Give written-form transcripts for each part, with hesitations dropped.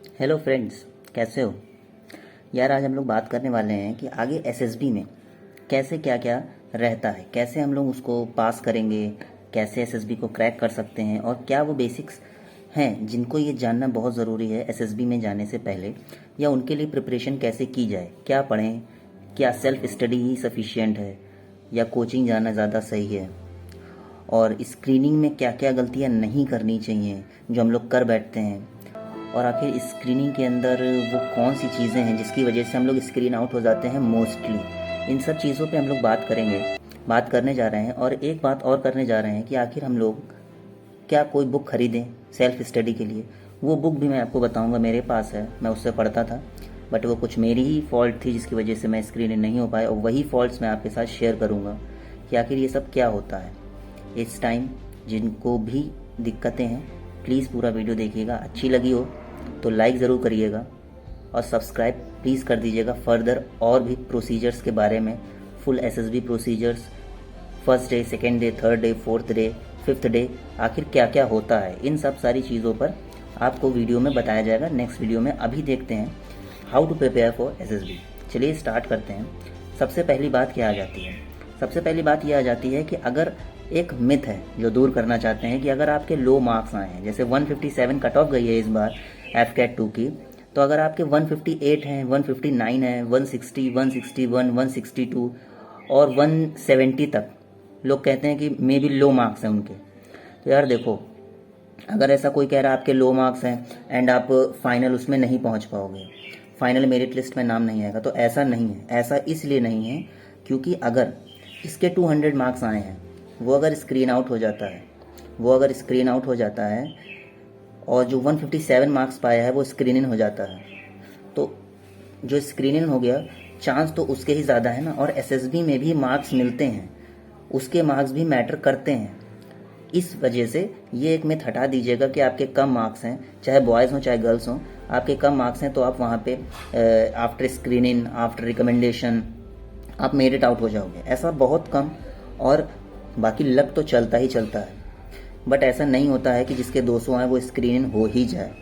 Hello friends, कैसे हो यार। आज हम लोग बात करने वाले हैं कि आगे एसएसबी में कैसे क्या क्या रहता है, कैसे हम लोग उसको पास करेंगे, कैसे एसएसबी को क्रैक कर सकते हैं और क्या वो बेसिक्स हैं जिनको ये जानना बहुत ज़रूरी है एसएसबी में जाने से पहले, या उनके लिए प्रिपरेशन कैसे की जाए, क्या पढ़ें, क्या सेल्फ स्टडी ही सफिशिएंट है या कोचिंग जाना ज़्यादा सही है, और स्क्रीनिंग में क्या क्या गलतियाँ नहीं करनी चाहिए जो हम लोग कर बैठते हैं, और आखिर स्क्रीनिंग के अंदर वो कौन सी चीज़ें हैं जिसकी वजह से हम लोग स्क्रीन आउट हो जाते हैं मोस्टली। इन सब चीज़ों पे हम लोग बात करेंगे, बात करने जा रहे हैं। और एक बात और करने जा रहे हैं कि आखिर हम लोग क्या कोई बुक खरीदें सेल्फ स्टडी के लिए। वो बुक भी मैं आपको बताऊंगा, मेरे पास है, मैं उससे पढ़ता था, बट वो कुछ मेरी ही फॉल्ट थी जिसकी वजह से मैं स्क्रीन नहीं हो पाया, और वही फॉल्ट्स मैं आपके साथ शेयर करूँगा कि आखिर ये सब क्या होता है इस टाइम। जिनको भी दिक्कतें हैं प्लीज़ पूरा वीडियो देखिएगा, अच्छी लगी हो तो लाइक ज़रूर करिएगा और सब्सक्राइब प्लीज़ कर दीजिएगा। फर्दर और भी प्रोसीजर्स के बारे में, full SSB procedures, first day, second day, third day, fourth day, fifth day, आखिर क्या क्या होता है, इन सब सारी चीज़ों पर आपको वीडियो में बताया जाएगा नेक्स्ट वीडियो में। अभी देखते हैं how to prepare for SSB. चलिए स्टार्ट करते हैं। सबसे पहली बात क्या आ जाती है, सबसे पहली बात यह आ जाती है कि अगर एक मिथ है जो दूर करना चाहते हैं कि अगर आपके लो मार्क्स आए हैं, जैसे 157 कट ऑफ गई है इस बार एफ कैट 2 की, तो अगर आपके 158 हैं, 159 है, 160, 161, 162 और 170 तक लोग कहते हैं कि मे बी लो मार्क्स हैं उनके। तो यार देखो, अगर ऐसा कोई कह रहा है आपके लो मार्क्स हैं एंड आप फाइनल उसमें नहीं पहुंच पाओगे, फाइनल मेरिट लिस्ट में नाम नहीं आएगा, तो ऐसा नहीं है। ऐसा इसलिए नहीं है क्योंकि अगर इसके 200 मार्क्स आए हैं, वो अगर स्क्रीन आउट हो जाता है, वो अगर स्क्रीन आउट हो जाता है और जो 157 मार्क्स पाया है वो स्क्रीन इन हो जाता है, तो जो स्क्रीन इन हो गया चांस तो उसके ही ज़्यादा है ना। और एसएसबी में भी मार्क्स मिलते हैं, उसके मार्क्स भी मैटर करते हैं। इस वजह से ये एक मिथ हटा दीजिएगा कि आपके कम मार्क्स हैं, चाहे बॉयज़ हों चाहे गर्ल्स हों, आपके कम मार्क्स हैं तो आप वहाँ पे आफ्टर स्क्रीनिंग, आफ्टर रिकमेंडेशन आप मेरिट आउट हो जाओगे। ऐसा बहुत कम, और बाकी लक तो चलता ही चलता है, बट ऐसा नहीं होता है कि जिसके 200 आए वो स्क्रीन इन हो ही जाए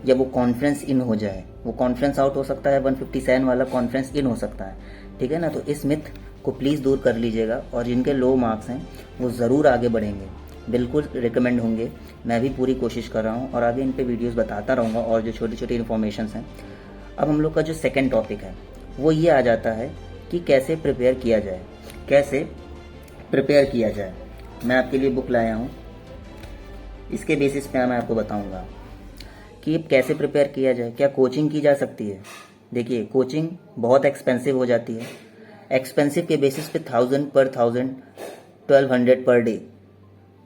या वो कॉन्फ्रेंस इन हो जाए। वो कॉन्फ्रेंस आउट हो सकता है, 157 वाला कॉन्फ्रेंस इन हो सकता है, ठीक है ना। तो इस मिथ को प्लीज़ दूर कर लीजिएगा, और जिनके लो मार्क्स हैं वो ज़रूर आगे बढ़ेंगे, बिल्कुल रिकमेंड होंगे। मैं भी पूरी कोशिश कर रहा हूँ और आगे इन पे वीडियोस बताता रहूँगा और जो छोटी छोटी इन्फॉर्मेशन हैं। अब हम लोग का जो सेकेंड टॉपिक है वो ये आ जाता है कि कैसे प्रिपेयर किया जाए, कैसे प्रिपेयर किया जाए। मैं आपके लिए बुक लाया हूँ, इसके बेसिस पे मैं आपको बताऊंगा कि कैसे प्रिपेयर किया जाए। क्या कोचिंग की जा सकती है? देखिए, कोचिंग बहुत एक्सपेंसिव हो जाती है। एक्सपेंसिव के बेसिस पे 1000 पर 1000, 1200 पर डे,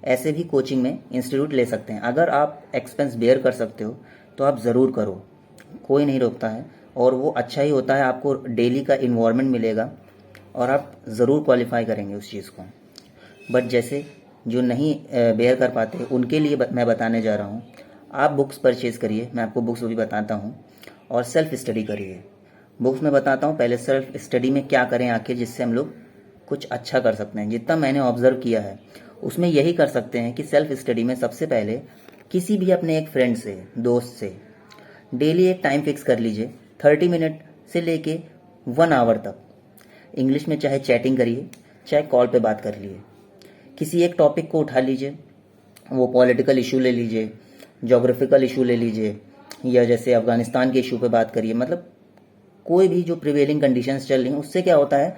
ऐसे भी कोचिंग में इंस्टीट्यूट ले सकते हैं। अगर आप एक्सपेंस बेयर कर सकते हो तो आप ज़रूर करो, कोई नहीं रोकता है, और वो अच्छा ही होता है। आपको डेली का इन्वॉर्मेंट मिलेगा और आप ज़रूर क्वालिफाई करेंगे उस चीज़ को। बट जैसे जो नहीं बेयर कर पाते उनके लिए मैं बताने जा रहा हूँ, आप बुक्स परचेज करिए, मैं आपको बुक्स भी बताता हूँ, और सेल्फ स्टडी करिए। बुक्स में बताता हूँ, पहले सेल्फ स्टडी में क्या करें आखिर जिससे हम लोग कुछ अच्छा कर सकते हैं। जितना मैंने ऑब्जर्व किया है उसमें यही कर सकते हैं कि सेल्फ स्टडी में सबसे पहले किसी भी अपने एक फ्रेंड से, दोस्त से डेली एक टाइम फिक्स कर लीजिए, 30 मिनट से लेके 1 आवर तक। इंग्लिश में चाहे चैटिंग करिए चाहे कॉल पे बात कर लिए, किसी एक टॉपिक को उठा लीजिए। वो पॉलिटिकल इशू ले लीजिए, जोग्राफिकल इशू ले लीजिए, या जैसे अफगानिस्तान के इशू पे बात करिए। मतलब कोई भी जो प्रिवेलिंग कंडीशंस चल रही हैं, उससे क्या होता है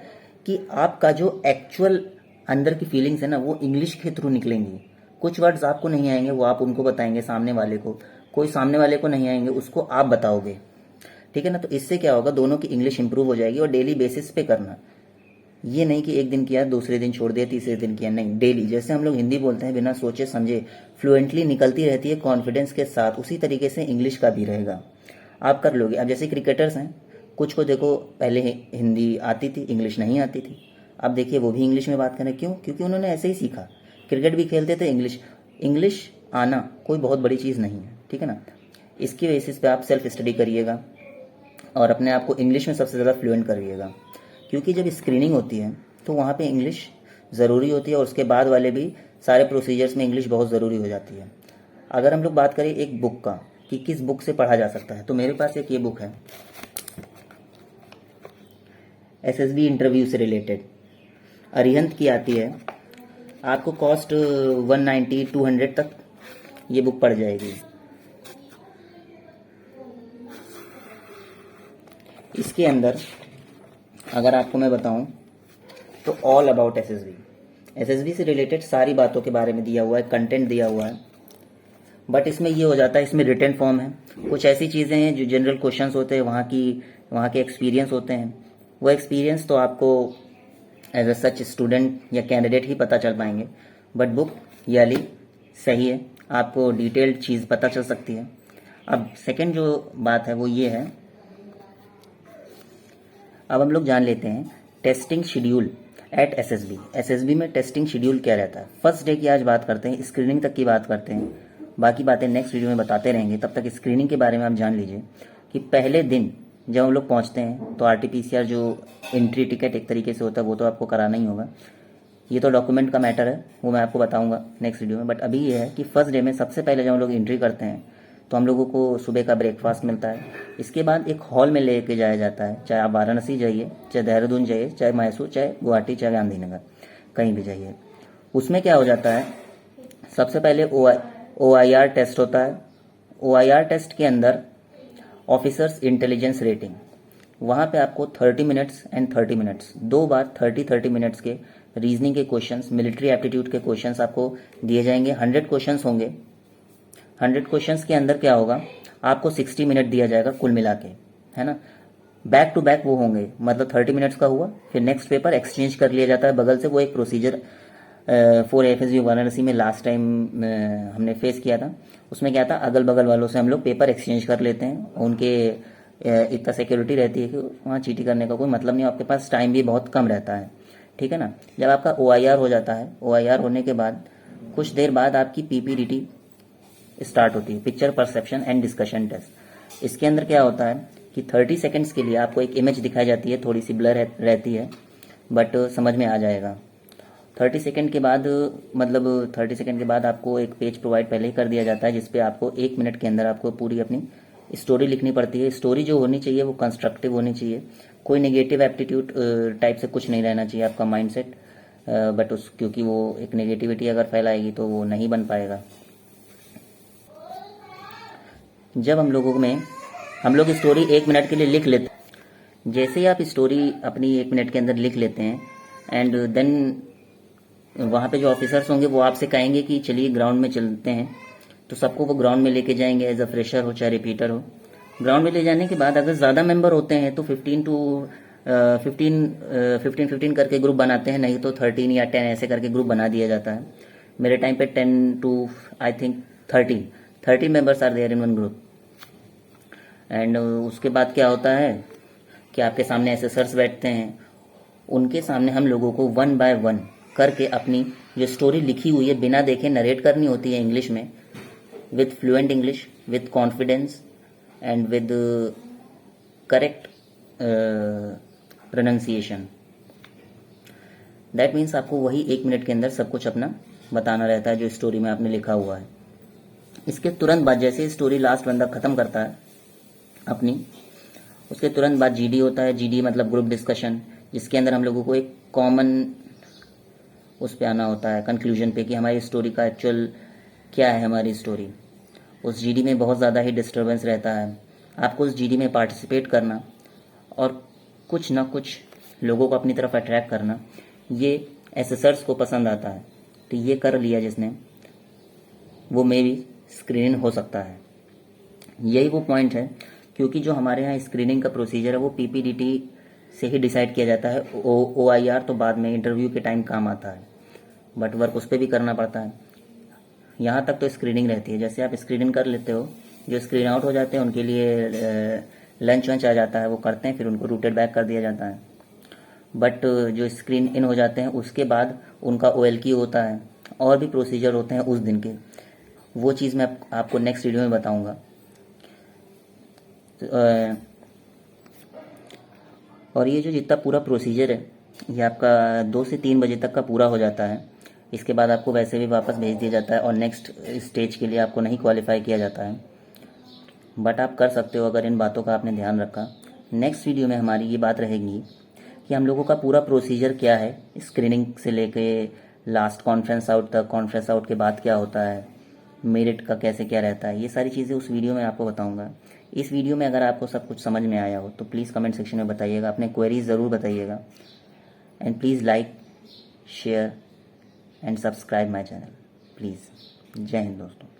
कि आपका जो एक्चुअल अंदर की फीलिंग्स है ना वो इंग्लिश के थ्रू निकलेंगी। कुछ वर्ड्स आपको नहीं आएंगे वो आप उनको बताएंगे सामने वाले को, कोई सामने वाले को नहीं आएंगे उसको आप बताओगे, ठीक है ना। तो इससे क्या होगा, दोनों की इंग्लिश इंप्रूव हो जाएगी। और डेली बेसिस पे करना, ये नहीं कि एक दिन किया दूसरे दिन छोड़ दिया तीसरे दिन किया, नहीं, डेली। जैसे हम लोग हिंदी बोलते हैं बिना सोचे समझे, फ्लुएंटली निकलती रहती है कॉन्फिडेंस के साथ, उसी तरीके से इंग्लिश का भी रहेगा, आप कर लोगे। अब जैसे क्रिकेटर्स हैं, कुछ को देखो पहले हिंदी आती थी, इंग्लिश नहीं आती थी, अब देखिए वो भी इंग्लिश में बात करें। क्यों? क्योंकि उन्होंने ऐसे ही सीखा। क्रिकेट भी खेलते थे इंग्लिश, इंग्लिश आना कोई बहुत बड़ी चीज़ नहीं है, ठीक है ना। इसकी बेसिस पे आप सेल्फ स्टडी करिएगा और अपने आप को इंग्लिश में सबसे ज़्यादा फ्लुएंट करिएगा, क्योंकि जब स्क्रीनिंग होती है तो वहाँ पे इंग्लिश ज़रूरी होती है, और उसके बाद वाले भी सारे प्रोसीजर्स में इंग्लिश बहुत ज़रूरी हो जाती है। अगर हम लोग बात करें एक बुक का, कि किस बुक से पढ़ा जा सकता है। तो मेरे पास एक ये बुक है, एसएसबी इंटरव्यू से रिलेटेड, अरिहंत की आती है। आपको कॉस्ट 190 200 तक ये बुक पड़ जाएगी। इसके अंदर अगर आपको मैं बताऊं तो ऑल अबाउट एसएसबी से रिलेटेड सारी बातों के बारे में दिया हुआ है, कंटेंट दिया हुआ है। बट इसमें ये हो जाता है, इसमें रिटन फॉर्म है, कुछ ऐसी चीज़ें हैं जो जनरल क्वेश्चंस होते हैं, वहाँ के एक्सपीरियंस होते हैं। वो एक्सपीरियंस तो आपको एज अ सच स्टूडेंट या कैंडिडेट ही पता चल पाएंगे। बट बुक याली सही है, आपको डिटेल्ड चीज़ पता चल सकती है। अब सेकंड जो बात है वो ये है, अब हम लोग जान लेते हैं टेस्टिंग शेड्यूल एट एसएसबी में टेस्टिंग शेड्यूल क्या रहता है। फर्स्ट डे की आज बात करते हैं, स्क्रीनिंग तक की बात करते हैं, बाकी बातें नेक्स्ट वीडियो में बताते रहेंगे। तब तक स्क्रीनिंग के बारे में आप जान लीजिए कि पहले दिन जब हम लोग पहुंचते हैं तो आरटीपीसीआर जो एंट्री टिकट एक तरीके से होता है वो तो आपको कराना ही होगा। ये तो डॉक्यूमेंट का मैटर है, वो मैं आपको बताऊंगा नेक्स्ट वीडियो में। बट अभी ये है कि फर्स्ट डे में सबसे पहले जब हम लोग एंट्री करते हैं तो हम लोगों को सुबह का ब्रेकफास्ट मिलता है। इसके बाद एक हॉल में लेके जाया जाता है, चाहे आप वाराणसी जाइए, चाहे देहरादून जाइए, चाहे मैसूर, चाहे गुवाहाटी, चाहे गांधीनगर, कहीं भी जाइए। उसमें क्या हो जाता है, सबसे पहले OIR टेस्ट होता है। OIR टेस्ट के अंदर ऑफिसर्स इंटेलिजेंस रेटिंग, वहाँ पे आपको 30 minutes and 30 minutes, 2 bar 30 minutes के रीजनिंग के क्वेश्चंस, मिलिट्री एप्टीट्यूड के क्वेश्चंस आपको दिए जाएंगे। 100 क्वेश्चंस होंगे। 100 क्वेश्चंस के अंदर क्या होगा, आपको 60 मिनट दिया जाएगा कुल मिला के, है ना। बैक टू बैक वो होंगे, मतलब 30 मिनट्स का हुआ, फिर नेक्स्ट पेपर एक्सचेंज कर लिया जाता है बगल से। वो एक प्रोसीजर फॉर एफएसबी वाराणसी में लास्ट टाइम हमने फेस किया था। उसमें क्या था, अगल बगल वालों से हम लोग पेपर एक्सचेंज कर लेते हैं। उनके इतना सिक्योरिटी रहती है कि वहाँ चीटी करने का कोई मतलब नहीं, आपके पास टाइम भी बहुत कम रहता है, ठीक है ना। जब आपका OIR हो जाता है, OIR होने के बाद कुछ देर बाद आपकी PPDT स्टार्ट होती है, picture perception and discussion test. इसके अंदर क्या होता है कि 30 सेकेंड्स के लिए आपको एक इमेज दिखाई जाती है, थोड़ी सी ब्लर रहती है, बट समझ में आ जाएगा। 30 सेकेंड के बाद, मतलब 30 सेकेंड के बाद आपको एक पेज प्रोवाइड पहले ही कर दिया जाता है, जिसपे आपको 1 मिनट के अंदर आपको पूरी अपनी स्टोरी लिखनी पड़ती है। स्टोरी जो होनी चाहिए वो कंस्ट्रक्टिव होनी चाहिए, कोई नेगेटिव एप्टीट्यूड टाइप से कुछ नहीं रहना चाहिए आपका माइंडसेट। बट क्योंकि वो एक नेगेटिविटी अगर फैलाएगी तो वो नहीं बन पाएगा। जब हम लोग स्टोरी 1 मिनट के लिए लिख लेते हैं, जैसे ही आप स्टोरी अपनी 1 मिनट के अंदर लिख लेते हैं, एंड देन वहाँ पे जो ऑफिसर्स होंगे वो आपसे कहेंगे कि चलिए ग्राउंड में चलते हैं, तो सबको वो ग्राउंड में लेके जाएंगे, एज अ फ्रेशर हो चाहे रिपीटर हो। ग्राउंड में ले जाने के बाद अगर ज़्यादा मेंबर होते हैं तो 15 करके ग्रुप बनाते हैं, नहीं तो 13 या 10 ऐसे करके ग्रुप बना दिया जाता है। मेरे टाइम पे 10 to I think 13 members are there in one group. And उसके बाद क्या होता है कि आपके सामने एसेसर्स बैठते हैं, उनके सामने हम लोगों को 1 by 1 करके अपनी जो स्टोरी लिखी हुई है बिना देखे नरेट करनी होती है इंग्लिश में, with fluent English, with confidence and with correct pronunciation. That means आपको वही 1 मिनट के अंदर सब कुछ अपना बताना रहता है जो स्टोरी में आपने लिखा हुआ है। इसके तुरंत बाद जैसे स्टोरी लास्ट बंदा ख़त्म करता है अपनी, उसके तुरंत बाद GD होता है। GD मतलब ग्रुप डिस्कशन, जिसके अंदर हम लोगों को एक कॉमन उस पे आना होता है, कंक्लूजन पे, कि हमारी स्टोरी का एक्चुअल क्या है हमारी स्टोरी। उस GD में बहुत ज़्यादा ही डिस्टर्बेंस रहता है, आपको उस GD में पार्टिसिपेट करना और कुछ ना कुछ लोगों को अपनी तरफ अट्रैक्ट करना, ये एसेसर्स को पसंद आता है। तो ये कर लिया जिसने, वो मे भी स्क्रीन हो सकता है। यही वो पॉइंट है, क्योंकि जो हमारे यहाँ स्क्रीनिंग का प्रोसीजर है वो PPDT से ही डिसाइड किया जाता है। OIR तो बाद में इंटरव्यू के टाइम काम आता है, बट वर्क उस पर भी करना पड़ता है। यहाँ तक तो स्क्रीनिंग रहती है, जैसे आप स्क्रीनिंग कर लेते हो, जो स्क्रीन आउट हो जाते हैं उनके लिए लंच वंच आ जाता है, वो करते हैं, फिर उनको रूटेड बैक कर दिया जाता है। बट जो स्क्रीन इन हो जाते हैं उसके बाद उनका OLQ होता है, और भी प्रोसीजर होते हैं उस दिन के, वो चीज़ मैं आपको नेक्स्ट वीडियो में बताऊँगा। और ये जो जितना पूरा प्रोसीजर है ये आपका 2 से 3 बजे तक का पूरा हो जाता है। इसके बाद आपको वैसे भी वापस भेज दिया जाता है और नेक्स्ट स्टेज के लिए आपको नहीं क्वालिफाई किया जाता है, बट आप कर सकते हो अगर इन बातों का आपने ध्यान रखा। नेक्स्ट वीडियो में हमारी ये बात रहेगी कि हम लोगों का पूरा प्रोसीजर क्या है, स्क्रीनिंग से लेके लास्ट कॉन्फ्रेंस आउट तक, कॉन्फ्रेंस आउट के बाद क्या होता है, मेरिट का कैसे क्या रहता है, ये सारी चीज़ें उस वीडियो में आपको बताऊंगा। इस वीडियो में अगर आपको सब कुछ समझ में आया हो तो प्लीज़ कमेंट सेक्शन में बताइएगा, अपने क्वेरीज ज़रूर बताइएगा। And please like, share and subscribe my channel please. जय हिंद दोस्तों।